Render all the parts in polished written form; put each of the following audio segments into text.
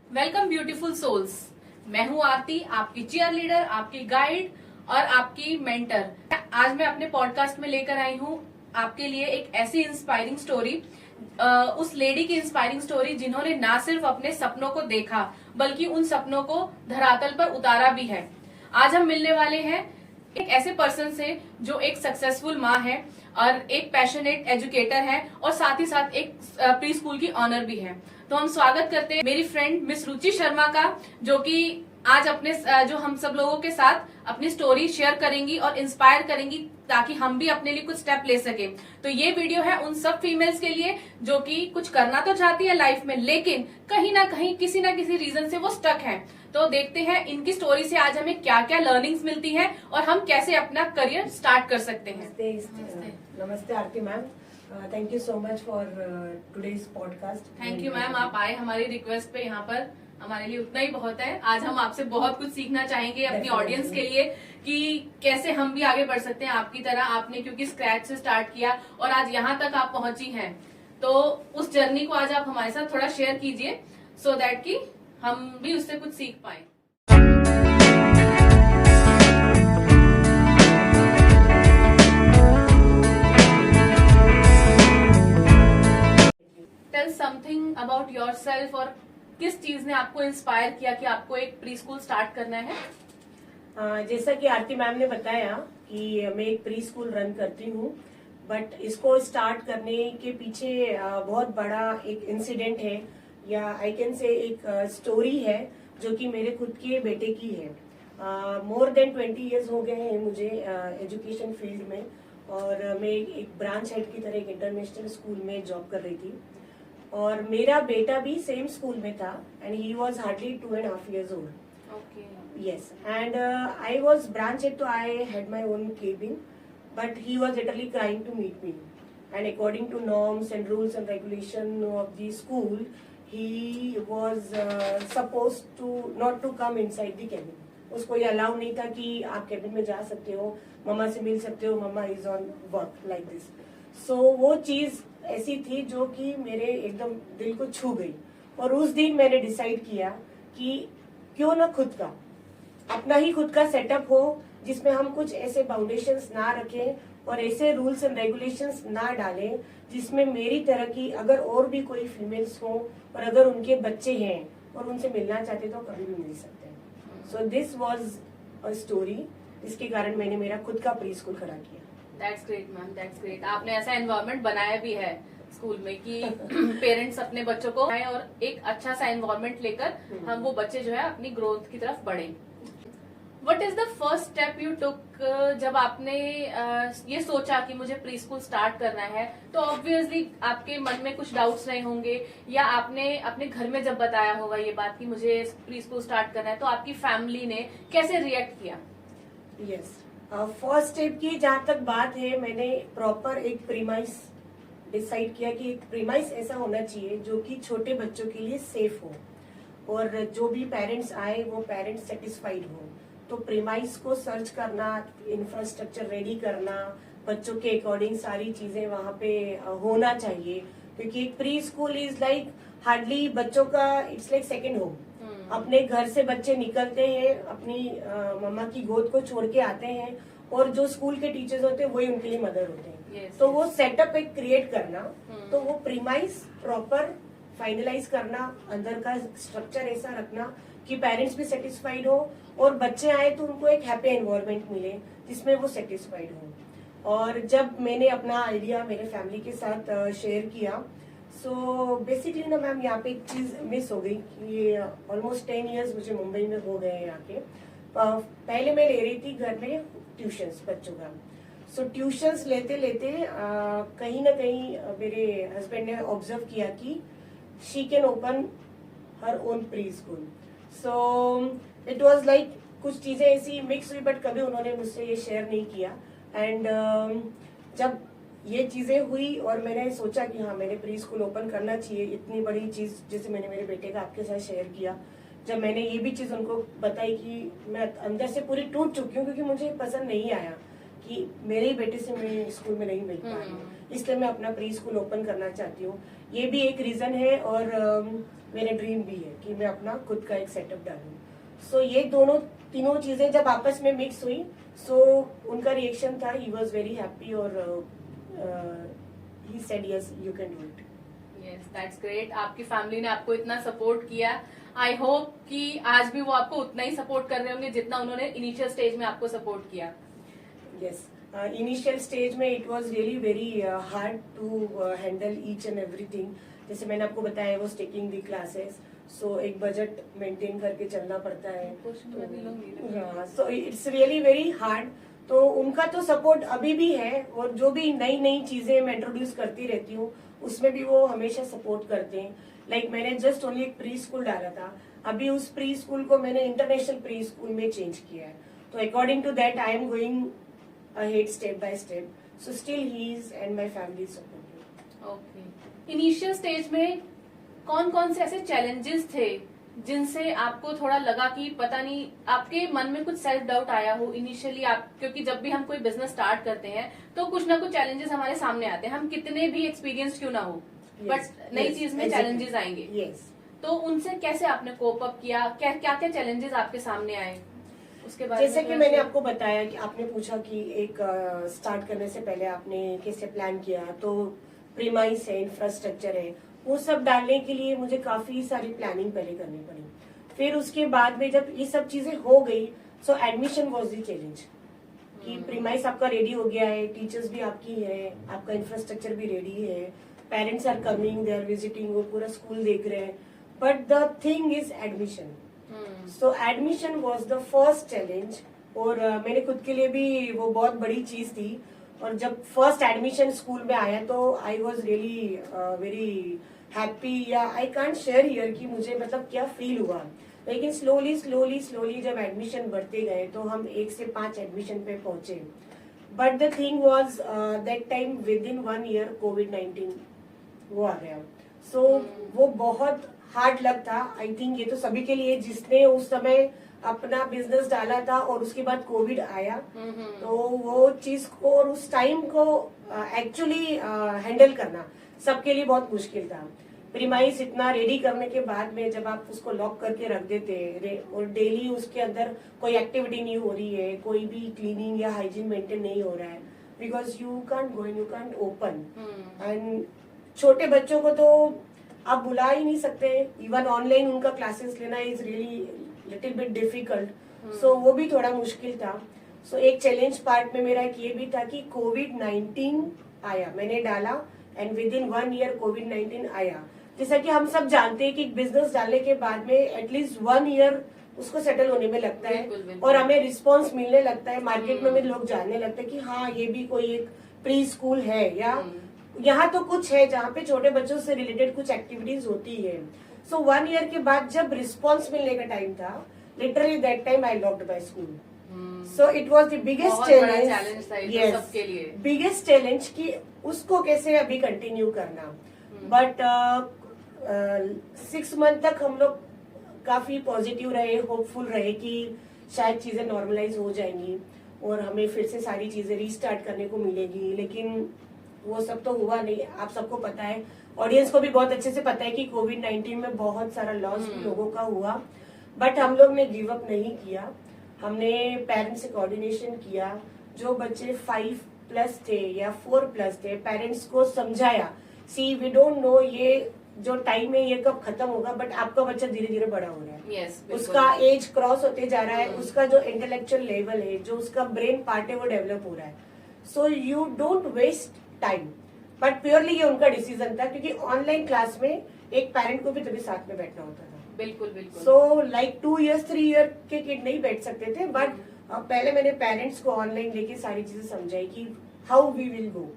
Welcome beautiful souls. मैं हूँ आरती, आपकी चीयर लीडर, आपकी गाइड और आपकी मेंटर। आज मैं अपने पॉडकास्ट में लेकर आई हूँ आपके लिए एक ऐसी इंस्पायरिंग स्टोरी, उस लेडी की इंस्पायरिंग स्टोरी जिन्होंने ना सिर्फ अपने सपनों को देखा बल्कि उन सपनों को धरातल पर उतारा भी है। आज हम मिलने वाले हैं एक ऐसे पर्सन से जो एक सक्सेसफुल माँ है और एक पैशनेट एजुकेटर है और साथ ही साथ एक प्री स्कूल की ऑनर भी है। तो हम स्वागत करते हैं मेरी फ्रेंड मिस रुचि शर्मा का, जो कि आज अपने जो हम सब लोगों के साथ अपनी स्टोरी शेयर करेंगी और इंस्पायर करेंगी ताकि हम भी अपने लिए कुछ स्टेप ले सके। तो ये वीडियो है उन सब फीमेल्स के लिए जो कि कुछ करना तो चाहती है लाइफ में, लेकिन कहीं ना कहीं किसी ना किसी रीजन से वो स्टक है। तो देखते हैं इनकी स्टोरी से आज हमें क्या क्या लर्निंग्स मिलती है और हम कैसे अपना करियर स्टार्ट कर सकते हैं। नमस्ते Aarti ma'am, thank you so much for today's podcast. Thank you ma'am, आप आए हमारी रिक्वेस्ट पे। यहाँ पर हमारे लिए उतना ही बहुत है। आज हम आपसे बहुत कुछ सीखना चाहेंगे अपनी ऑडियंस के लिए कि कैसे हम भी आगे बढ़ सकते हैं आपकी तरह। आपने क्योंकि स्क्रैच से स्टार्ट किया और आज यहाँ तक आप पहुंची हैं, तो उस जर्नी को आज आप हमारे साथ थोड़ा शेयर कीजिए सो दैट कि हम भी उससे कुछ सीख पाए। टेल समथिंग अबाउट योरसेल्फ, और किस चीज ने आपको इंस्पायर किया कि आपको एक प्री स्कूल स्टार्ट करना है? जैसा कि आरती मैम ने बताया कि मैं एक प्री स्कूल रन करती हूँ, बट इसको स्टार्ट करने के पीछे बहुत बड़ा एक इंसिडेंट है, या आई कैन से एक स्टोरी है जो कि मेरे खुद के बेटे की है। मोर देन 20 इयर्स हो गए हैं मुझे एजुकेशन फील्ड में, और मैं एक ब्रांच हेड की तरह एक इंटरनेशनल स्कूल में जॉब कर रही थी, और मेरा बेटा भी सेम स्कूल में था and he was hardly 2.5 years old. Okay. Yes, and I was branch head, so I had my own cabin, but he was literally crying to meet me. And according to norms and rules and regulation of the school, he was supposed to not to come inside the cabin. उसको ये allow नहीं था कि आप cabin में जा सकते हो, मम्मा से मिल सकते हो, mumma is on work like this. So वो चीज ऐसी थी जो कि मेरे एकदम दिल को छू गई, और उस दिन मैंने डिसाइड किया कि क्यों ना खुद का अपना ही खुद का सेटअप हो, जिसमें हम कुछ ऐसे फाउंडेशंस ना रखें और ऐसे रूल्स एंड रेगुलेशंस ना डालें जिसमें मेरी तरह की अगर और भी कोई फीमेल्स हो और अगर उनके बच्चे हैं और उनसे मिलना चाहते तो कभी भी मिल सकते हैं। So this was a story, जिसके कारण मैंने मेरा खुद का प्री स्कूल खड़ा किया। That's great ma'am, that's great. आपने ऐसा एनवायरनमेंट बनाया भी है स्कूल में कि पेरेंट्स अपने बच्चों को आए और एक अच्छा सा एनवायरनमेंट लेकर हम वो बच्चे जो है अपनी ग्रोथ की तरफ बढ़े। What is the first step you took? जब आपने ये सोचा कि मुझे प्री स्कूल स्टार्ट करना है, तो ऑब्वियसली आपके मन में कुछ डाउट्स रहे होंगे, या आपने अपने घर में जब बताया होगा ये बात कि मुझे प्री स्कूल स्टार्ट करना है, तो आपकी फैमिली ने कैसे रिएक्ट किया? यस, फर्स्ट स्टेप की जहाँ तक बात है, मैंने प्रॉपर एक प्रीमाइस डिसाइड किया कि एक प्रीमाइस ऐसा होना चाहिए जो कि छोटे बच्चों के लिए सेफ हो, और जो भी पेरेंट्स आए वो पेरेंट्स सेटिस्फाइड हो। तो प्रीमाइस को सर्च करना, इंफ्रास्ट्रक्चर रेडी करना, बच्चों के अकॉर्डिंग सारी चीजें वहाँ पे होना चाहिए, क्योंकि एक pre school is like hardly बच्चों का, इट्स लाइक सेकेंड होम। अपने घर से बच्चे निकलते हैं, अपनी मम्मा की गोद को छोड़ के आते हैं, और जो स्कूल के टीचर्स होते हैं वही उनके लिए मदर होते हैं। तो वो सेटअप एक क्रिएट करना, तो वो प्रीमाइस प्रॉपर फाइनलाइज करना, अंदर का स्ट्रक्चर ऐसा रखना कि पेरेंट्स भी सेटिस्फाइड हो और बच्चे आए तो उनको एक हैप्पी एनवायरनमेंट मिले जिसमें वो सेटिस्फाइड हो। और जब मैंने अपना आइडिया मेरे फैमिली के साथ शेयर किया, सो बेसिकली ना मैम यहाँ पे एक चीज मिस हो गई कि ऑलमोस्ट 10 years मुझे मुंबई में हो गए यहाँ के। पहले मैं ले रही थी घर में ट्यूशंस बच्चों का। सो ट्यूशंस लेते लेते कहीं ना कहीं मेरे हस्बैंड ने ऑब्जर्व किया कि she can open her own pre school. So it was like कुछ चीजें ऐसी मिक्स हुई, बट कभी उन्होंने मुझसे ये शेयर नहीं किया। एंड जब ये चीजें हुई और मैंने सोचा कि हाँ मैंने प्री स्कूल ओपन करना चाहिए, इतनी बड़ी चीज जैसे मैंने मेरे बेटे का आपके साथ शेयर किया, जब मैंने ये भी चीज उनको बताई कि मैं अंदर से पूरी टूट चुकी हूँ, क्योंकि मुझे पसंद नहीं आया कि मेरे ही बेटे से मैं स्कूल में नहीं मिल पा रही हूँ, इसलिए मैं अपना प्री स्कूल ओपन करना चाहती हूँ। ये भी एक रीजन है। और मेरा ड्रीम भी है कि मैं अपना खुद का एक सेटअप डालूं। सो ये तीनों चीजें जब आपस में मिक्स हुई, सो उनका रिएक्शन था, ही वॉज वेरी हैप्पी और he said yes you can do it. Yes, that's great. आपकी फैमिली ने आपको इतना सपोर्ट किया। आई होप कि आज भी वो आपको उतना ही सपोर्ट कर रहे होंगे जितना उन्होंने इनिशियल स्टेज में आपको सपोर्ट किया। यस, इनिशियल स्टेज में it was really very hard to handle each and everything. जैसे मैंने आपको बताया, वो टेकिंग दी क्लासेस, सो एक बजट मेंटेन करके चलना पड़ता है। So it's really very hard. तो उनका तो सपोर्ट अभी भी है, और जो भी नई नई चीजें मैं इंट्रोड्यूस करती रहती हूँ उसमें भी वो हमेशा सपोर्ट करते हैं। लाइक मैंने जस्ट ओनली एक प्री स्कूल डाला था, अभी उस प्री स्कूल को मैंने इंटरनेशनल प्री स्कूल में चेंज किया है। तो according to that I am going ahead step by step. So still he is and my family support. Okay, initial stage में कौन कौन से ऐसे चैलेंजेस थे जिनसे आपको थोड़ा लगा कि पता नहीं, आपके मन में कुछ सेल्फ डाउट आया हो इनिशियली? आप, क्योंकि जब भी हम कोई बिजनेस स्टार्ट करते हैं तो कुछ ना कुछ चैलेंजेस हमारे सामने आते हैं, हम कितने भी एक्सपीरियंस क्यों ना हो, बट नई चीज में चैलेंजेस आएंगे। तो उनसे कैसे आपने कोप अप किया? क्या क्या चैलेंजेस आपके सामने आए उसके बारे में? जैसे कि मैंने आपको बताया कि आपने पूछा कि एक स्टार्ट करने से पहले आपने कैसे प्लान किया, तो प्रीमाइस है, इंफ्रास्ट्रक्चर है, वो सब डालने के लिए मुझे काफी सारी प्लानिंग पहले करनी पड़ी। फिर उसके बाद में जब ये सब चीजें हो गई, सो एडमिशन वाज द चैलेंज कि प्रीमाइस आपका रेडी हो गया है, टीचर्स भी आपकी है, आपका इंफ्रास्ट्रक्चर भी रेडी है, parents are coming, they are visiting, वो पूरा स्कूल देख रहे हैं, but the thing is admission. So admission was the first challenge, और मेरे खुद के लिए भी वो बहुत बड़ी चीज थी। और जब फर्स्ट एडमिशन स्कूल में आया तो I was really very happy, या आई कांट शेयर हियर कि मुझे मतलब क्या फील हुआ। लेकिन स्लोली स्लोली स्लोली जब एडमिशन बढ़ते गए तो हम 1 से 5 एडमिशन पे पहुंचे। But the thing was that time within 1 year कोविड-19 वो आ गया। सो वो बहुत हार्ड लग था। आई थिंक ये तो सभी के लिए, जिसने उस समय अपना बिजनेस डाला था और उसके बाद कोविड आया, तो वो चीज को और उस टाइम को एक्चुअली हैंडल करना सबके लिए बहुत मुश्किल था। प्रीमाइस इतना रेडी करने के बाद में जब आप उसको लॉक करके रख देते और डेली उसके अंदर कोई एक्टिविटी नहीं हो रही है, कोई भी क्लीनिंग या हाइजीन मेंटेन नहीं हो रहा है, because you can't go in, you can't open. And छोटे बच्चों को तो आप बुला ही नहीं सकते, इवन ऑनलाइन उनका क्लासेस लेना is really little bit difficult. So वो भी थोड़ा मुश्किल था। सो एक चैलेंज पार्ट में मेरा ये भी था कि कोविड-19 आया, मैंने डाला एंड विद इन 1 ईयर कोविड-19 आया। जैसा कि हम सब जानते हैं कि बिजनेस डालने के बाद में एटलीस्ट 1 ईयर उसको सेटल होने में लगता है, और हमें रिस्पॉन्स मिलने लगता है, मार्केट में लोग जानने लगते हैं कि हाँ ये भी कोई एक प्री स्कूल है, या यहाँ तो कुछ है जहाँ पे छोटे बच्चों से रिलेटेड कुछ एक्टिविटीज होती है। सो 1 ईयर के बाद जब रिस्पॉन्स मिलने का टाइम था, literally that time I locked my school. So it was the biggest challenge, biggest challenge कि उसको कैसे अभी कंटिन्यू करना। बट 6 मंथ तक हम लोग काफी पॉजिटिव रहे, होपफुल रहे कि शायद चीजें नॉर्मलाइज हो जाएंगी और हमें फिर से सारी चीजें रीस्टार्ट करने को मिलेगी। लेकिन वो सब तो हुआ नहीं। आप सबको पता है, ऑडियंस को भी बहुत अच्छे से पता है कि कोविड-19 में बहुत सारा लॉस भी लोगों का हुआ, बट हम लोग ने गिव अप नहीं किया। हमने पेरेंट्स से कोऑर्डिनेशन किया, जो बच्चे 5+ थे या 4+ थे, पेरेंट्स को समझाया, सी वी डोंट नो ये जो टाइम है ये कब खत्म होगा, बट आपका बच्चा धीरे धीरे बड़ा हो रहा है। उसका एज क्रॉस होते जा रहा है, उसका जो इंटेलेक्चुअल लेवल है, जो उसका ब्रेन पार्ट है, वो डेवलप हो रहा है। So you don't waste time. But purely ये उनका डिसीजन था, क्योंकि ऑनलाइन क्लास में एक पेरेंट को भी तभी साथ में बैठना होता था। बिल्कुल बिल्कुल। सो लाइक 2 इयर्स 3 ईयर के किड नहीं बैठ सकते थे, बट पहले मैंने पेरेंट्स को ऑनलाइन लेके सारी चीजें समझाई कि हाउ वी विल गो,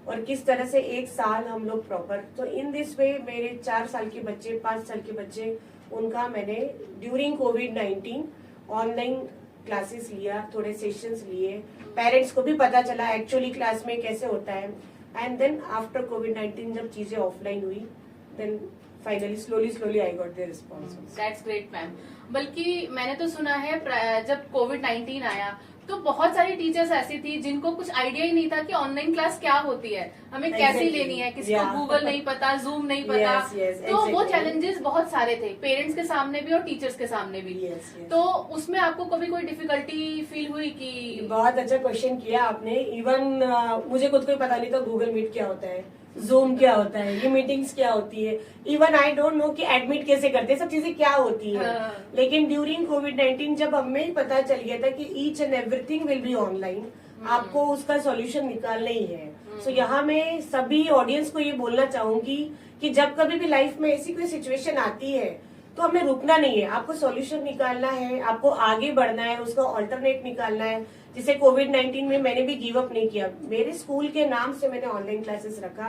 और किस तरह से 1 साल हम लोग प्रॉपर। तो इन दिस वे मेरे 4 साल के बच्चे, 5 साल के बच्चे, उनका मैंने ड्यूरिंग कोविड-19 ऑनलाइन क्लासेस लिया, थोड़े सेशंस लिए, पेरेंट्स को भी पता चला एक्चुअली क्लास में कैसे होता है। एंड देन आफ्टर कोविड-19 जब चीजें ऑफलाइन हुई, then finally slowly I got the response. That's great ma'am. बल्कि मैंने तो सुना है जब कोविड-19 आया तो बहुत सारी टीचर्स ऐसी थी जिनको कुछ आइडिया ही नहीं था कि ऑनलाइन क्लास क्या होती है, हमें कैसे लेनी है, किसी को गूगल नहीं पता, जूम नहीं पता। तो वो चैलेंजेस बहुत सारे थे, पेरेंट्स के सामने भी और टीचर्स के सामने भी। तो उसमें आपको कभी कोई डिफिकल्टी फील हुई कि? बहुत अच्छा क्वेश्चन किया आपने। इवन मुझे खुद को पता नहीं था गूगल मीट क्या होता है, जूम क्या होता है, ये मीटिंग्स क्या होती है। इवन आई डोंट नो कि एडमिट कैसे करते हैं, सब चीजें क्या होती है। लेकिन ड्यूरिंग कोविड-19 जब हमें पता चल गया था कि each and everything will be online, आपको उसका सॉल्यूशन निकालना ही है। सो यहाँ मैं सभी ऑडियंस को ये बोलना चाहूंगी कि जब कभी भी लाइफ में ऐसी कोई सिचुएशन आती है तो हमें रुकना नहीं है, आपको सॉल्यूशन निकालना है, आपको आगे बढ़ना है, उसका ऑल्टरनेट निकालना है। जैसे कोविड-19 में मैंने भी गिव अप नहीं किया, मेरे स्कूल के नाम से मैंने ऑनलाइन क्लासेस रखा,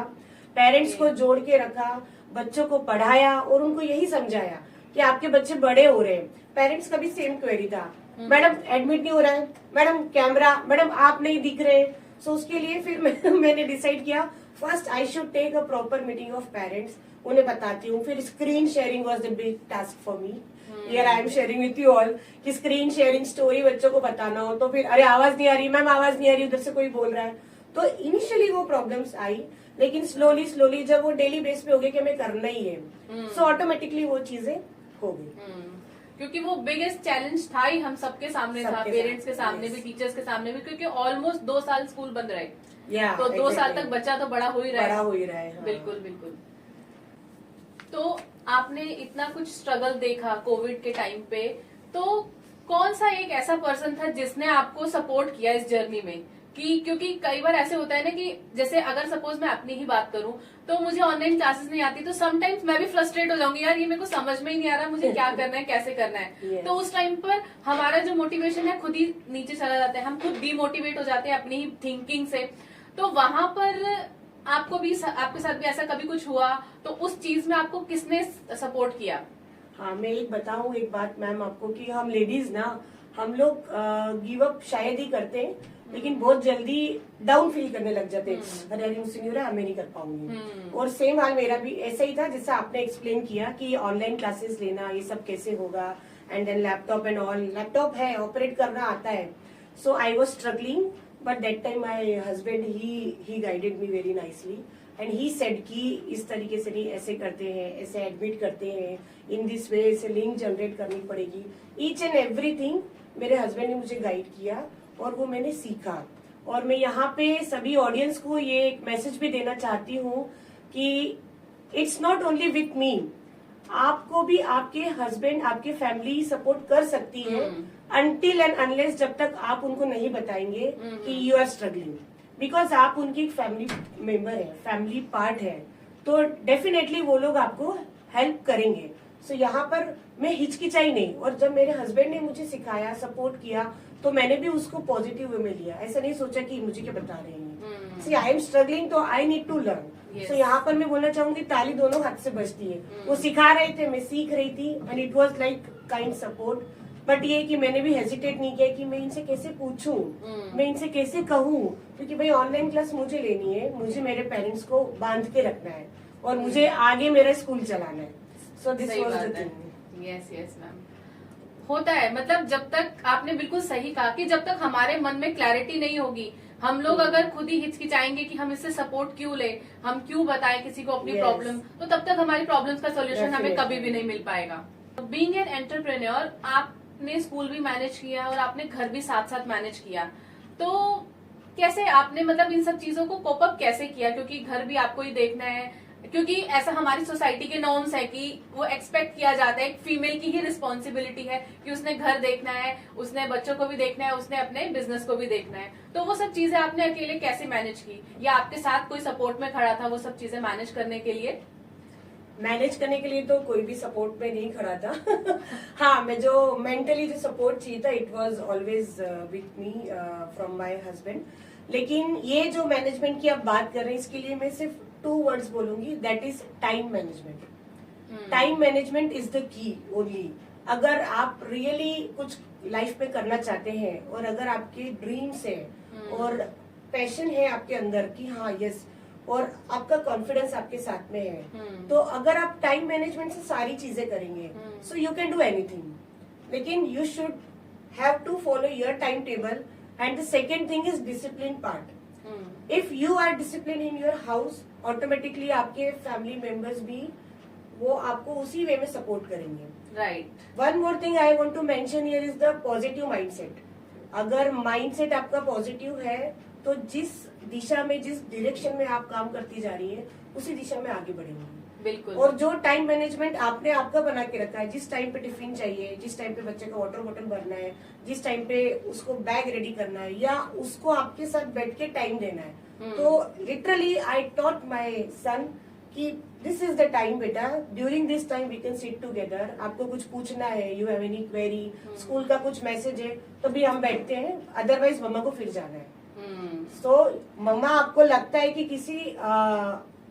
पेरेंट्स को जोड़ के रखा, बच्चों को पढ़ाया और उनको यही समझाया कि आपके बच्चे बड़े हो रहे हैं। पेरेंट्स का भी सेम क्वेरी था, मैडम एडमिट नहीं हो रहा है, मैडम कैमरा, मैडम आप नहीं दिख रहे। सो उसके लिए फिर मैंने डिसाइड किया first I should take a proper meeting of parents, उन्हें बताती हूँ। फिर screen sharing was the big task for me, here I am sharing with you all कि स्क्रीन शेयरिंग स्टोरी बच्चों को बताना हो तो फिर अरे आवाज नहीं आ रही मैम, आवाज नहीं आ रही, उधर से कोई बोल रहा है। तो इनिशियली वो प्रॉब्लम्स आई, लेकिन स्लोली जब वो डेली बेस पे हो गया कि हमें करना ही है, सो ऑटोमेटिकली वो चीजें हो गई। क्योंकि वो बिगेस्ट चैलेंज था ही हम सबके सामने था, पेरेंट्स के सामने भी, टीचर्स के सामने भी, क्योंकि ऑलमोस्ट 2 साल स्कूल बंद रहे। तो 2 साल तक बच्चा तो बड़ा हो ही रहा है। हाँ। बिल्कुल बिल्कुल। तो आपने इतना कुछ स्ट्रगल देखा कोविड के टाइम पे, तो कौन सा एक ऐसा पर्सन था जिसने आपको सपोर्ट किया इस जर्नी में? क्योंकि कई बार ऐसे होता है ना कि जैसे अगर सपोज मैं अपनी ही बात करूं तो मुझे ऑनलाइन क्लासेस नहीं आती, तो समटाइम्स मैं भी फ्रस्ट्रेट हो जाऊंगी, यार ये मेरे को समझ में ही नहीं आ रहा मुझे क्या करना है, कैसे करना है। तो उस टाइम पर हमारा जो मोटिवेशन है खुद ही नीचे चला जाता है, हम खुद डीमोटिवेट हो जाते हैं अपनी ही थिंकिंग से। तो वहां पर आपको भी, आपके साथ भी ऐसा कभी कुछ हुआ? तो उस चीज में आपको किसने सपोर्ट किया? हाँ, मैं एक बताऊं एक बात मैम आपको कि हम लेडीज ना, हम लोग गिव अप शायद ही करते हैं, लेकिन बहुत जल्दी डाउन फील करने लग जाते हैं, अरे अरे मुझसे नहीं हो रहा, मैं नहीं कर पाऊंगी। और सेम हाल मेरा भी ऐसा ही था, जैसा आपने एक्सप्लेन किया कि ऑनलाइन क्लासेस लेना ये सब कैसे होगा, and then laptop and all, laptop है, ऑपरेट करना आता है। So I was struggling, but that time my husband he guided me very nicely and he said कि इस तरीके से नहीं, ऐसे करते हैं, ऐसे एडमिट करते हैं, इन दिस वे, ऐसे लिंक जनरेट करनी पड़ेगी। ईच एंड एवरीथिंग मेरे हस्बैंड ने मुझे गाइड किया और वो मैंने सीखा। और मैं यहाँ पे सभी ऑडियंस को ये एक मैसेज भी देना चाहती हूँ कि it's not only with me, आपको भी आपके हस्बैंड, आपके फैमिली सपोर्ट कर सकती है अनटिल एंड अनलेस, जब तक आप उनको नहीं बताएंगे कि यू आर स्ट्रगलिंग, बिकॉज आप उनकी फैमिली मेंबर है, फैमिली पार्ट है, तो डेफिनेटली वो लोग आपको हेल्प करेंगे। सो यहाँ पर मैं हिचकिचाई नहीं, और जब मेरे हस्बैंड ने मुझे सिखाया, सपोर्ट किया, तो मैंने भी उसको पॉजिटिव वे में लिया। ऐसा नहीं सोचा कि मुझे क्या बता रहे हैं, सी आई एम स्ट्रगलिंग तो आई नीड टू लर्न। सो यहाँ पर मैं बोलना चाहूंगी ताली दोनों हाथ से बजती है। वो सिखा रहे थे, मैं सीख रही थी, and it was like kind support. But ये कि मैंने भी हेजिटेट नहीं किया कि मैं इनसे कैसे पूछूं, मैं इनसे कैसे कहूं, क्योंकि भाई ऑनलाइन क्लास मुझे लेनी है, मुझे मेरे पेरेंट्स को बांध के रखना है और मुझे आगे मेरा स्कूल चलाना है। So this was the thing. Yes yes ma'am, होता है। मतलब जब तक आपने बिल्कुल सही कहा कि जब तक हमारे मन में क्लैरिटी नहीं होगी, हम लोग अगर खुद ही हिचकिचाएंगे कि हम इससे सपोर्ट क्यों ले, हम क्यों बताएं किसी को अपनी प्रॉब्लम, तो तब तक हमारी प्रॉब्लम्स का सोल्यूशन हमें कभी भी नहीं मिल पाएगा। बीइंग एन एंटरप्रेन्योर, आपने स्कूल भी मैनेज किया और आपने घर भी साथ साथ मैनेज किया, तो कैसे आपने मतलब इन सब चीजों को कोप अप कैसे किया? क्योंकि घर भी आपको ही देखना है, क्योंकि ऐसा हमारी सोसाइटी के नॉर्म्स है कि वो एक्सपेक्ट किया जाता है, एक फीमेल की ही रिस्पॉन्सिबिलिटी है कि उसने घर देखना है, उसने बच्चों को भी देखना है, उसने अपने बिजनेस को भी देखना है। तो वो सब चीजें आपने अकेले कैसे मैनेज की, या आपके साथ कोई सपोर्ट में खड़ा था वो सब चीजें मैनेज करने के लिए? मैनेज करने के लिए तो कोई भी सपोर्ट में नहीं खड़ा था। हाँ, मैं जो मेंटली जो सपोर्ट चाहिए था, it was always with me from my husband. लेकिन ये जो मैनेजमेंट की आप बात कर रहे हैं, इसके लिए मैं सिर्फ 2 वर्ड्स बोलूंगी, that is time management. Time management is the key only. अगर आप रियली कुछ लाइफ में करना चाहते हैं और अगर आपके ड्रीम्स है और पैशन है आपके अंदर कि हाँ यस, और आपका कॉन्फिडेंस आपके साथ में है, तो अगर आप टाइम मैनेजमेंट से सारी चीजें करेंगे, so you can do anything. लेकिन you should have to follow your time table and the second thing is discipline part. If you are discipline in your house, automatically आपके फैमिली मेंबर्स भी वो आपको उसी वे में support करेंगे। Right. One more thing I want to mention here is the positive mindset. अगर mindset आपका positive है तो जिस दिशा में, जिस डायरेक्शन में आप काम करती जा रही है, उसी दिशा में आगे बढ़ेंगे। बिल्कुल। और जो टाइम मैनेजमेंट आपने आपका बना के रखा है, जिस टाइम पे टिफिन चाहिए, जिस टाइम पे बच्चे का वाटर बॉटल भरना है, जिस टाइम पे उसको बैग रेडी करना है, या उसको आपके साथ बैठ के टाइम देना है, तो literally I taught my son कि दिस इज द टाइम बेटा, during this time we can sit together. आपको कुछ पूछना है, you have any query, school का कुछ मैसेज है, तो भी हम बैठते हैं, अदरवाइज मम्मा को फिर जाना है। तो मम्मा आपको लगता है कि किसी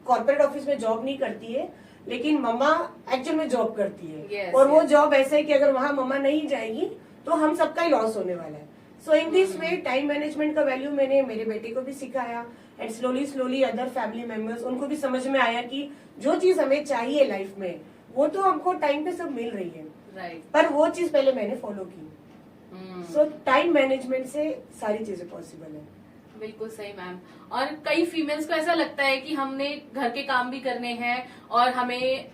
कॉर्पोरेट ऑफिस में जॉब नहीं करती है, लेकिन मम्मा एक्चुअल में जॉब करती है। Yes, और वो yes. जॉब ऐसा है कि अगर वहां मम्मा नहीं जाएगी तो हम सबका ही लॉस होने वाला है। So in this way time management का वैल्यू मैंने मेरे बेटे को भी सिखाया, and slowly slowly other family members, उनको भी समझ में आया कि जो चीज हमें चाहिए लाइफ में वो तो हमको टाइम पे सब मिल रही है। राइट। पर वो चीज पहले मैंने फॉलो की। सो टाइम मैनेजमेंट से सारी चीजें पॉसिबल है। बिल्कुल सही मैम। और कई फीमेल्स को ऐसा लगता है कि हमने घर के काम भी करने हैं और हमें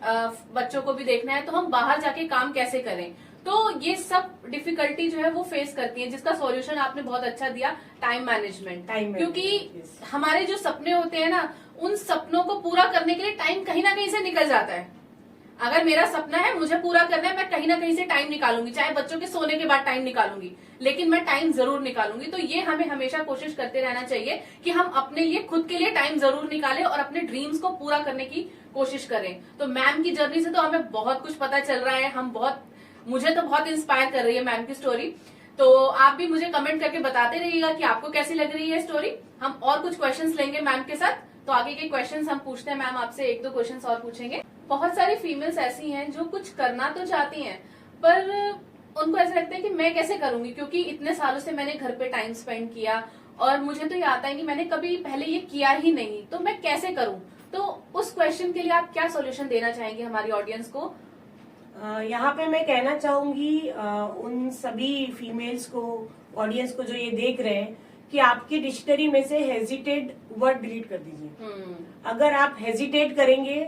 बच्चों को भी देखना है, तो हम बाहर जाके काम कैसे करें। तो ये सब डिफिकल्टी जो है वो फेस करती है, जिसका सॉल्यूशन आपने बहुत अच्छा दिया, टाइम मैनेजमेंट। क्योंकि yes. हमारे जो सपने होते हैं ना, उन सपनों को पूरा करने के लिए टाइम कहीं ना कहीं से निकल जाता है। अगर मेरा सपना है, मुझे पूरा करना है, मैं कहीं ना कहीं से टाइम निकालूंगी, चाहे बच्चों के सोने के बाद टाइम निकालूंगी, लेकिन मैं टाइम जरूर निकालूंगी। तो ये हमें हमेशा कोशिश करते रहना चाहिए कि हम अपने लिए, खुद के लिए टाइम जरूर निकालें और अपने ड्रीम्स को पूरा करने की कोशिश करें। तो मैम की जर्नी से तो हमें बहुत कुछ पता चल रहा है, मुझे तो बहुत इंस्पायर कर रही है मैम की स्टोरी। तो आप भी मुझे कमेंट करके बताते रहिएगा कि आपको कैसी लग रही है स्टोरी। हम और कुछ क्वेश्चंस लेंगे मैम के साथ, तो आगे के क्वेश्चंस हम पूछते हैं। मैम आपसे एक दो क्वेश्चंस और पूछेंगे। बहुत सारी फीमेल्स ऐसी हैं जो कुछ करना तो चाहती हैं, पर उनको ऐसा लगता है कि मैं कैसे करूंगी, क्योंकि इतने सालों से मैंने घर पे टाइम स्पेंड किया और मुझे तो ये आता ही नहीं, मैंने कभी पहले ये किया ही नहीं, तो मैं कैसे करूं। तो उस क्वेश्चन के लिए आप क्या सोल्यूशन देना चाहेंगे हमारी ऑडियंस को? यहाँ पे मैं कहना चाहूंगी उन सभी फीमेल्स को, ऑडियंस को जो ये देख रहे हैं, कि आपकी डिक्शनरी में से हेजिटेट वर्ड डिलीट कर दीजिए। अगर आप हेजिटेट करेंगे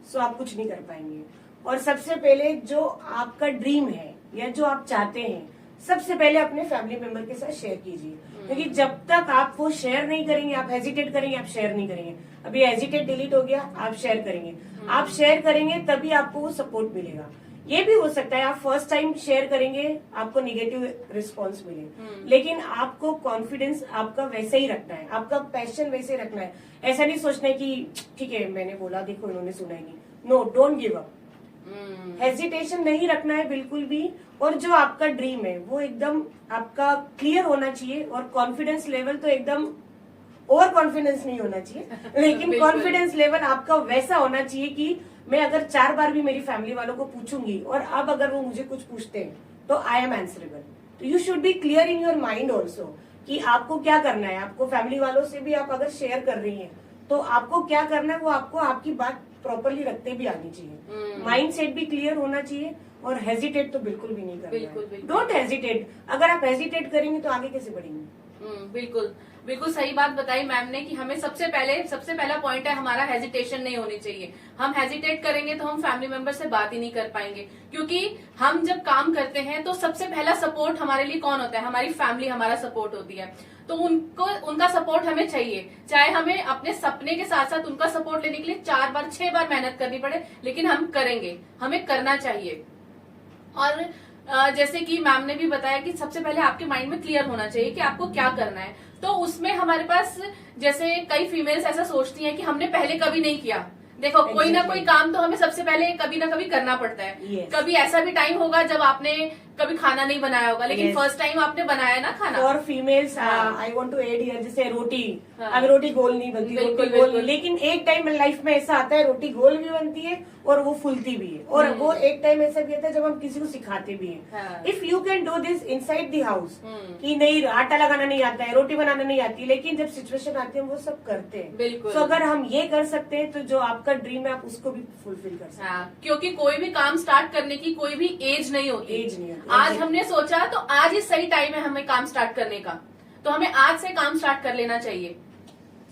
तो आप कुछ नहीं कर पाएंगे। और सबसे पहले जो आपका ड्रीम है या जो आप चाहते हैं, सबसे पहले अपने फैमिली मेंबर के साथ शेयर कीजिए, क्योंकि जब तक आप वो शेयर नहीं करेंगे, आप हेजिटेट करेंगे, आप शेयर नहीं करेंगे। अभी हेजिटेट डिलीट हो गया, आप शेयर करेंगे, आप शेयर करेंगे तभी आपको वो सपोर्ट मिलेगा। ये भी हो सकता है आप फर्स्ट टाइम शेयर करेंगे, आपको निगेटिव रिस्पॉन्स मिले, लेकिन आपको कॉन्फिडेंस आपका वैसे ही रखना है, आपका पैशन वैसे रखना है। ऐसा नहीं सोचना है कि ठीक है मैंने बोला, देखो इन्होंने सुना ही नहीं। No, don't give up. Hesitation नहीं रखना है बिल्कुल भी। और जो आपका ड्रीम है वो एकदम आपका क्लियर होना चाहिए, और कॉन्फिडेंस लेवल तो एकदम ओवर कॉन्फिडेंस नहीं होना चाहिए, लेकिन कॉन्फिडेंस लेवल आपका वैसा होना चाहिए कि मैं अगर 4 बार भी मेरी फैमिली वालों को पूछूंगी और अब अगर वो मुझे कुछ पूछते हैं तो आई एम आंसरेबल। तो you should be clear in your mind also कि आपको क्या करना है। आपको फैमिली वालों से भी आप अगर शेयर कर रही हैं तो आपको क्या करना है, वो आपको आपकी बात प्रॉपरली रखते भी आनी चाहिए। माइंड सेट भी क्लियर होना चाहिए, और हेजिटेट तो बिल्कुल भी नहीं करना है। Don't hesitate. अगर आप हेजिटेट करेंगे तो आगे कैसे बढ़ेंगे। बिल्कुल बिल्कुल सही बात बताई मैम ने कि हमें सबसे पहला पॉइंट है हमारा, हेजिटेशन नहीं होनी चाहिए। हम हेजिटेट करेंगे तो हम फैमिली मेंबर से बात ही नहीं कर पाएंगे, क्योंकि हम जब काम करते हैं तो सबसे पहला सपोर्ट हमारे लिए कौन होता है? हमारी फैमिली हमारा सपोर्ट होती है। तो उनका सपोर्ट हमें चाहिए, चाहे हमें अपने सपने के साथ साथ उनका सपोर्ट लेने के लिए 4 बार 6 बार मेहनत करनी पड़े, लेकिन हम करेंगे, हमें करना चाहिए। और जैसे कि मैम ने भी बताया कि सबसे पहले आपके माइंड में क्लियर होना चाहिए कि आपको क्या करना है। तो उसमें हमारे पास, जैसे कई फीमेल्स ऐसा सोचती हैं कि हमने पहले कभी नहीं किया। देखो कोई ना कोई काम तो हमें सबसे पहले कभी ना कभी करना पड़ता है। कभी ऐसा भी टाइम होगा जब आपने कभी खाना नहीं बनाया होगा, लेकिन फर्स्ट टाइम आपने बनाया ना खाना। और females I want to add here, जैसे रोटी, अब रोटी गोल नहीं बनती, रोटी गोल, लेकिन एक टाइम लाइफ में ऐसा आता है रोटी गोल भी बनती है और वो फूलती भी है। और वो एक टाइम ऐसा भी आता है जब हम किसी को सिखाते भी हैं। If you can do this inside the house, कि नहीं आटा लगाना नहीं आता है, रोटी बनाना नहीं आती, लेकिन जब सिचुएशन आती है वो सब करते हैं। तो अगर हम ये कर सकते हैं तो जो आपका ड्रीम है आप उसको भी फुलफिल कर सकते हैं। क्योंकि कोई भी काम स्टार्ट करने की कोई भी एज नहीं होती। आज हमने सोचा तो आज ही सही टाइम है हमें काम स्टार्ट करने का। तो हमें आज से काम स्टार्ट कर लेना चाहिए।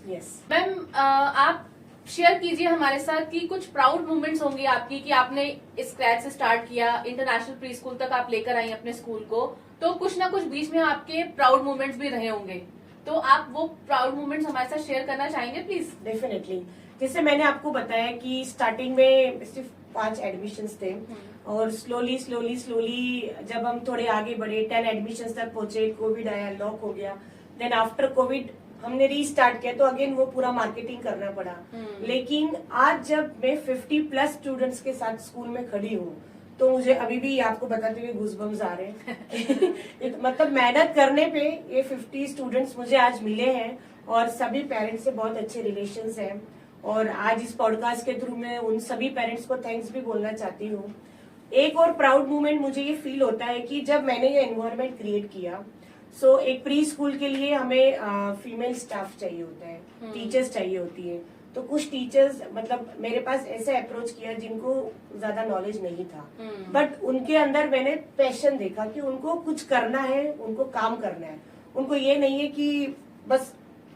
यस मैम आप शेयर कीजिए हमारे साथ कि कुछ प्राउड मोमेंट्स होंगी आपकी कि आपने स्क्रैच से स्टार्ट किया, इंटरनेशनल प्री स्कूल तक आप लेकर आई अपने स्कूल को, तो कुछ ना कुछ बीच में आपके प्राउड मोमेंट्स भी रहे होंगे, तो आप वो प्राउड मोमेंट्स हमारे साथ शेयर करना चाहेंगे प्लीज? डेफिनेटली। जैसे मैंने आपको बताया कि स्टार्टिंग में सिर्फ 5 एडमिशन्स थे और स्लोली स्लोली स्लोली जब हम थोड़े आगे बढ़े 10 एडमिशन्स तक पहुंचे, कोविड आया, लॉक हो गया। देन आफ्टर कोविड हमने रीस्टार्ट किया तो अगेन वो पूरा मार्केटिंग करना पड़ा। लेकिन आज जब मैं 50+ स्टूडेंट्स के साथ स्कूल में खड़ी हूँ तो मुझे अभी भी आपको बताते हुए गूज़बम्स आ रहे हैं। मतलब मेहनत करने पे ये 50 स्टूडेंट्स मुझे आज मिले हैं और सभी पेरेंट्स से बहुत अच्छे रिलेशंस हैं। और आज इस पॉडकास्ट के थ्रू मैं उन सभी पेरेंट्स को थैंक्स भी बोलना चाहती हूँ। एक और प्राउड मोमेंट मुझे ये फील होता है कि जब मैंने ये एनवायरनमेंट क्रिएट किया, सो एक प्री स्कूल के लिए हमें फीमेल स्टाफ चाहिए होता है, टीचर्स चाहिए होती है। तो कुछ टीचर्स मतलब मेरे पास ऐसे अप्रोच किया जिनको ज्यादा नॉलेज नहीं था, बट उनके अंदर मैंने पैशन देखा कि उनको कुछ करना है, उनको काम करना है। उनको ये नहीं है कि बस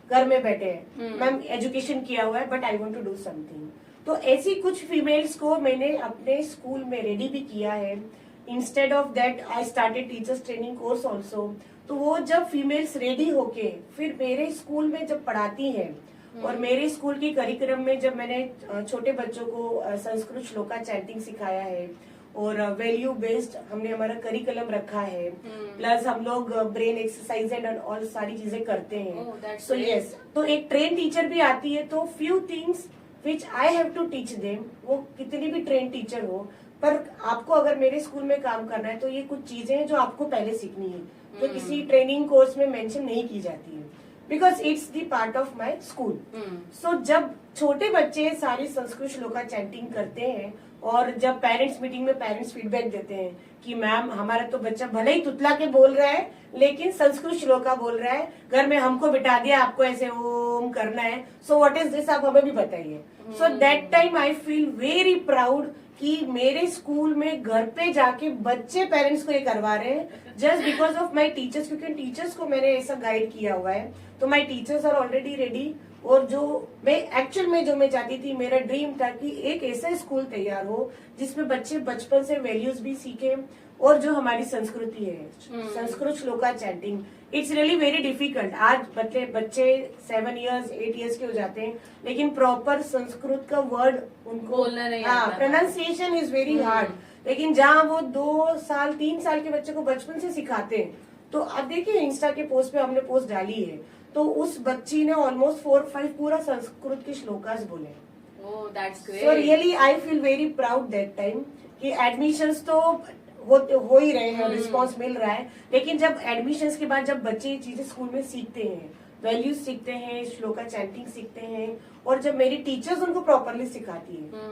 घर में बैठे हैं, मैम एजुकेशन किया हुआ है but I want to do something. तो ऐसी कुछ फीमेल्स को मैंने अपने स्कूल में रेडी भी किया है। Instead of that I started teachers training course also. तो वो जब फीमेल्स रेडी होके फिर मेरे स्कूल में जब पढ़ाती हैं और मेरे स्कूल की करिकुलम में जब मैंने छोटे बच्चों को संस्कृत श्लोका चैंटिंग सिखाया है और वैल्यू बेस्ड हमने हमारा करिकुलम रखा है, प्लस हम लोग ब्रेन एक्सरसाइज एंड ऑल सारी चीजें करते हैं। सो यस, तो एक ट्रेन टीचर भी आती है तो few things which I have to teach them. वो कितनी भी ट्रेन टीचर हो, पर आपको अगर मेरे स्कूल में काम करना है तो ये कुछ चीजें हैं जो आपको पहले सीखनी है, जो किसी ट्रेनिंग कोर्स में मेंशन नहीं की जाती है, because it's the part of my school. So जब छोटे बच्चे सारी संस्कृत श्लोका चैंटिंग करते हैं और जब पेरेंट्स मीटिंग में पेरेंट्स फीडबैक देते हैं कि मैम हमारा तो बच्चा भले ही तुतला के बोल रहा है लेकिन संस्कृत श्लोका बोल रहा है, घर में हमको बिठा दिया आपको ऐसे ओम करना है, सो व्हाट इज दिस, आप हमें भी बताइए। So that time I feel very proud कि मेरे स्कूल में घर पे जाके बच्चे पेरेंट्स को ये करवा रहे हैं just because of my teachers, क्योंकि टीचर्स को मैंने ऐसा गाइड किया हुआ है। तो my teachers are already ready. और जो मैं एक्चुअल में जो मैं चाहती थी, मेरा ड्रीम था कि एक ऐसा स्कूल तैयार हो जिसमें बच्चे बचपन से वैल्यूज भी सीखे और जो हमारी संस्कृति है Sanskrit shloka chanting, it's really very difficult. आज बच्चे 7 years 8 years के हो जाते हैं लेकिन प्रॉपर संस्कृत का वर्ड उनको बोलना नहीं आता, प्रोनाउंसिएशन इज वेरी हार्ड। लेकिन जहाँ वो 2 साल 3 साल के बच्चे को बचपन से सिखाते हैं, तो अब देखिए इंस्टा के पोस्ट पे हमने पोस्ट डाली है तो उस बच्ची ने ऑलमोस्ट 4-5 पूरा संस्कृत के श्लोकास बोले। So really I feel very proud that time कि एडमिशंस तो हो ही रहे हैं, रिस्पॉन्स मिल रहा है, लेकिन जब एडमिशंस के बाद जब बच्चे ये चीजें स्कूल में सीखते हैं, वैल्यूज सीखते हैं, श्लोका चैंटिंग सीखते हैं और जब मेरी टीचर्स उनको प्रॉपरली सिखाती है,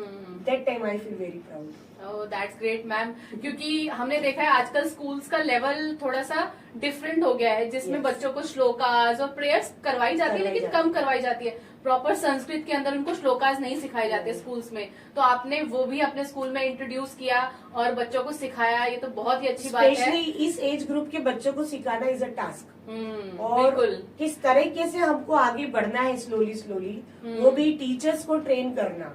that time I feel very proud. Oh that's great ma'am, क्योंकि हमने देखा है आजकल स्कूल्स का लेवल थोड़ा सा डिफरेंट हो गया है जिसमें बच्चों को श्लोकास और प्रेयर्स करवाई जाती है लेकिन कम करवाई जाती है। प्रॉपर संस्कृत के अंदर उनको श्लोकास नहीं सिखाए जाते स्कूल्स में, तो आपने वो भी अपने स्कूल में इंट्रोड्यूस किया और बच्चों को सिखाया, ये तो बहुत ही अच्छी बात है। स्पेशली इस एज ग्रुप के बच्चों को सिखाना इज अ टास्क। और बिल्कुल किस तरीके से हमको आगे बढ़ना है स्लोली स्लोली, वो भी टीचर्स को ट्रेन करना।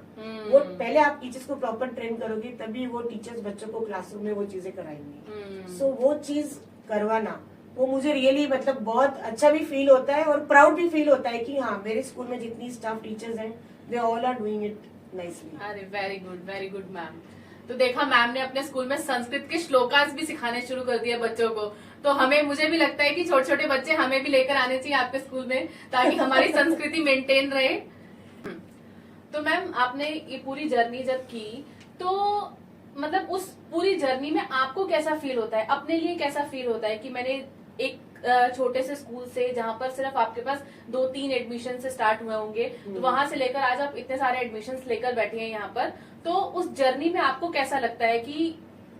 वो पहले आप टीचर्स को प्रॉपर ट्रेन करोगे तभी वो टीचर्स बच्चों को क्लासरूम में वो चीजें कराएंगे। सो वो चीज करवाना वो मुझे रियली मतलब बहुत अच्छा भी फील होता है और प्राउड भी फील होता है कि हाँ मेरे स्कूल में जितनी स्टाफ टीचर्स हैं they all are doing it nicely. अरे वेरी गुड मैम। तो देखा मैम ने अपने स्कूल में संस्कृत के श्लोकास भी सिखाने शुरू कर दिए बच्चों को, तो हमें मुझे भी लगता है कि छोटे छोटे बच्चे हमें भी लेकर आने चाहिए आपके स्कूल में ताकि हमारी संस्कृति मेंटेन रहे। तो मैम आपने ये पूरी जर्नी जब की तो मतलब उस पूरी जर्नी में आपको कैसा फील होता है, अपने लिए कैसा फील होता है कि मैंने एक छोटे से स्कूल से जहाँ पर सिर्फ आपके पास 2-3 एडमिशन से स्टार्ट हुए होंगे तो वहां से लेकर आज आप इतने सारे एडमिशंस लेकर बैठे हैं यहाँ पर, तो उस जर्नी में आपको कैसा लगता है कि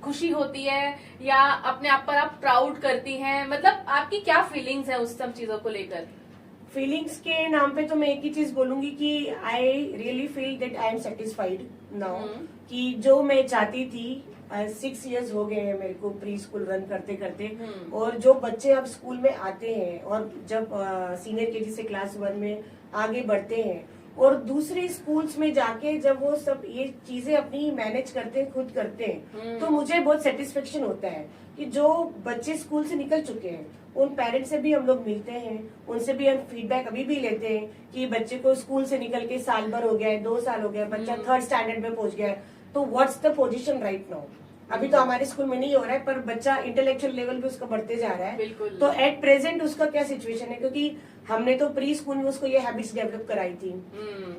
खुशी होती है या अपने आप पर आप प्राउड करती हैं, मतलब आपकी क्या फीलिंग्स है उस सब चीजों को लेकर? फीलिंग्स के नाम पे तो मैं एक ही चीज बोलूंगी कि I really feel that I am satisfied now कि जो मैं चाहती थी 6 इयर्स हो गए हैं मेरे को प्री स्कूल रन करते करते। और जो बच्चे अब स्कूल में आते हैं और जब सीनियर केजी से क्लास 1 में आगे बढ़ते हैं और दूसरे स्कूल्स में जाके जब वो सब ये चीजें अपनी मैनेज करते हैं, खुद करते हैं, तो मुझे बहुत सेटिस्फेक्शन होता है कि जो बच्चे स्कूल से निकल चुके हैं उन पेरेंट्स से भी हम लोग मिलते हैं, उनसे भी हम फीडबैक अभी भी लेते हैं कि बच्चे को स्कूल से निकल के साल भर हो गया है, 2 साल हो गया, बच्चा 3rd स्टैंडर्ड में पहुंच गया है, तो what's the position right now. अभी तो हमारे स्कूल में नहीं हो रहा है पर बच्चा इंटेलेक्चुअल लेवल पे उसका बढ़ते जा रहा है, तो एट प्रेजेंट उसका क्या सिचुएशन है, क्योंकि हमने तो प्री स्कूल में उसको ये हैबिट्स डेवलप कराई थी।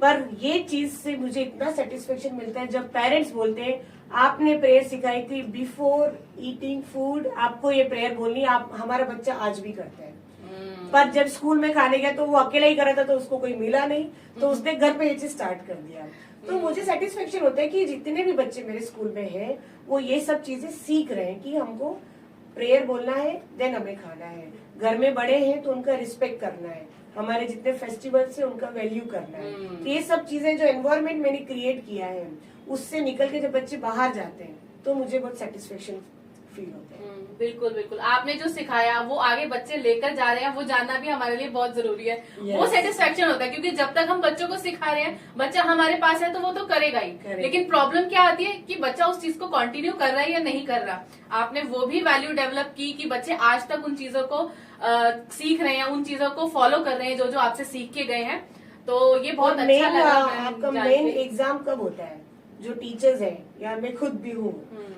पर ये चीज से मुझे इतना सेटिस्फेक्शन मिलता है जब पेरेंट्स बोलते हैं आपने प्रेयर सिखाई थी बिफोर ईटिंग फूड, आपको ये प्रेयर बोलनी, आप हमारा बच्चा आज भी करता है। पर जब स्कूल में खाने गया तो वो अकेला ही कर रहा था, तो उसको कोई मिला नहीं, तो उसने घर पे ये चीज स्टार्ट कर दिया। तो मुझे सेटिस्फेक्शन होता है कि जितने भी बच्चे मेरे स्कूल में हैं वो ये सब चीजें सीख रहे हैं कि हमको प्रेयर बोलना है, देन हमें खाना है, घर में बड़े हैं तो उनका रिस्पेक्ट करना है, हमारे जितने फेस्टिवल्स है उनका वैल्यू करना है। तो ये सब चीजें जो एनवायरनमेंट मैंने क्रिएट किया है उससे निकल के जब बच्चे बाहर जाते हैं तो मुझे बहुत सेटिस्फेक्शन फील होता है। बिल्कुल बिल्कुल, आपने जो सिखाया वो आगे बच्चे लेकर जा रहे हैं, वो जानना भी हमारे लिए बहुत जरूरी है। वो सेटिस्फेक्शन होता है क्योंकि जब तक हम बच्चों को सिखा रहे हैं, बच्चा हमारे पास है तो वो तो करेगा ही, लेकिन प्रॉब्लम क्या आती है कि बच्चा उस चीज को कंटिन्यू कर रहा है या नहीं कर रहा। आपने वो भी वैल्यू डेवलप की कि बच्चे आज तक उन चीजों को सीख रहे हैं, उन चीजों को फॉलो कर रहे हैं जो जो आपसे सीख के गए हैं, तो ये बहुत अच्छा लगा। आपका मेन एग्जाम कब होता है, जो टीचर्स हैं या मैं खुद भी हूँ,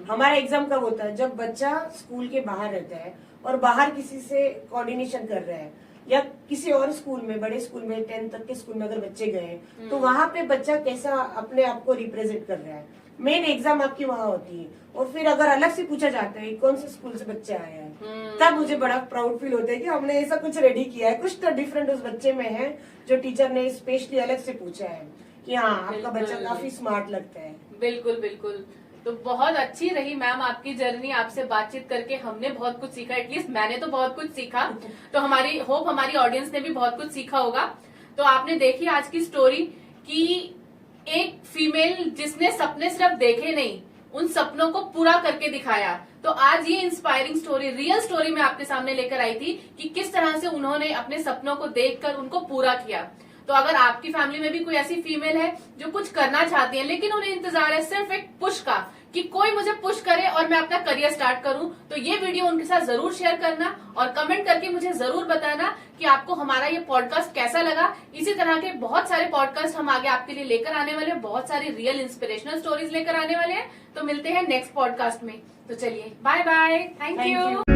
हमारा एग्जाम कब होता है जब बच्चा स्कूल के बाहर रहता है और बाहर किसी से कोऑर्डिनेशन कर रहा है, या किसी और स्कूल में, बड़े स्कूल में 10th तक के स्कूल में अगर बच्चे गए तो वहाँ पे बच्चा कैसा अपने आप को रिप्रेजेंट कर रहा है, मेन एग्जाम आपकी वहाँ होती है। और फिर अगर अलग से पूछा जाता है कौन से स्कूल से बच्चा आया है, तब मुझे बड़ा प्राउड फील होता है कि हमने ऐसा कुछ रेडी किया है, कुछ तो डिफरेंट उस बच्चे में है जो टीचर ने स्पेशली अलग से पूछा है कि हाँ आपका बच्चा काफी स्मार्ट लगता है। बिल्कुल बिल्कुल, तो बहुत अच्छी रही मैम आपकी जर्नी, आपसे बातचीत करके हमने बहुत कुछ सीखा, एटलीस्ट मैंने तो बहुत कुछ सीखा, तो हमारी ऑडियंस ने भी बहुत कुछ सीखा होगा। तो आपने देखी आज की स्टोरी कि एक फीमेल जिसने सपने सिर्फ देखे नहीं, उन सपनों को पूरा करके दिखाया। तो आज ये इंस्पायरिंग स्टोरी, रियल स्टोरी मैं आपके सामने लेकर आई थी कि किस तरह से उन्होंने अपने सपनों को देखकर उनको पूरा किया। तो अगर आपकी फैमिली में भी कोई ऐसी फीमेल है जो कुछ करना चाहती है लेकिन उन्हें इंतजार है सिर्फ एक पुश का कि कोई मुझे पुश करे और मैं अपना करियर स्टार्ट करूं, तो ये वीडियो उनके साथ जरूर शेयर करना और कमेंट करके मुझे जरूर बताना कि आपको हमारा ये पॉडकास्ट कैसा लगा। इसी तरह के बहुत सारे पॉडकास्ट हम आगे आपके लिए लेकर आने वाले हैं, बहुत सारी रियल इंस्पिरेशनल स्टोरीज लेकर आने वाले हैं। तो मिलते हैं नेक्स्ट पॉडकास्ट में, तो चलिए बाय बाय, थैंक यू।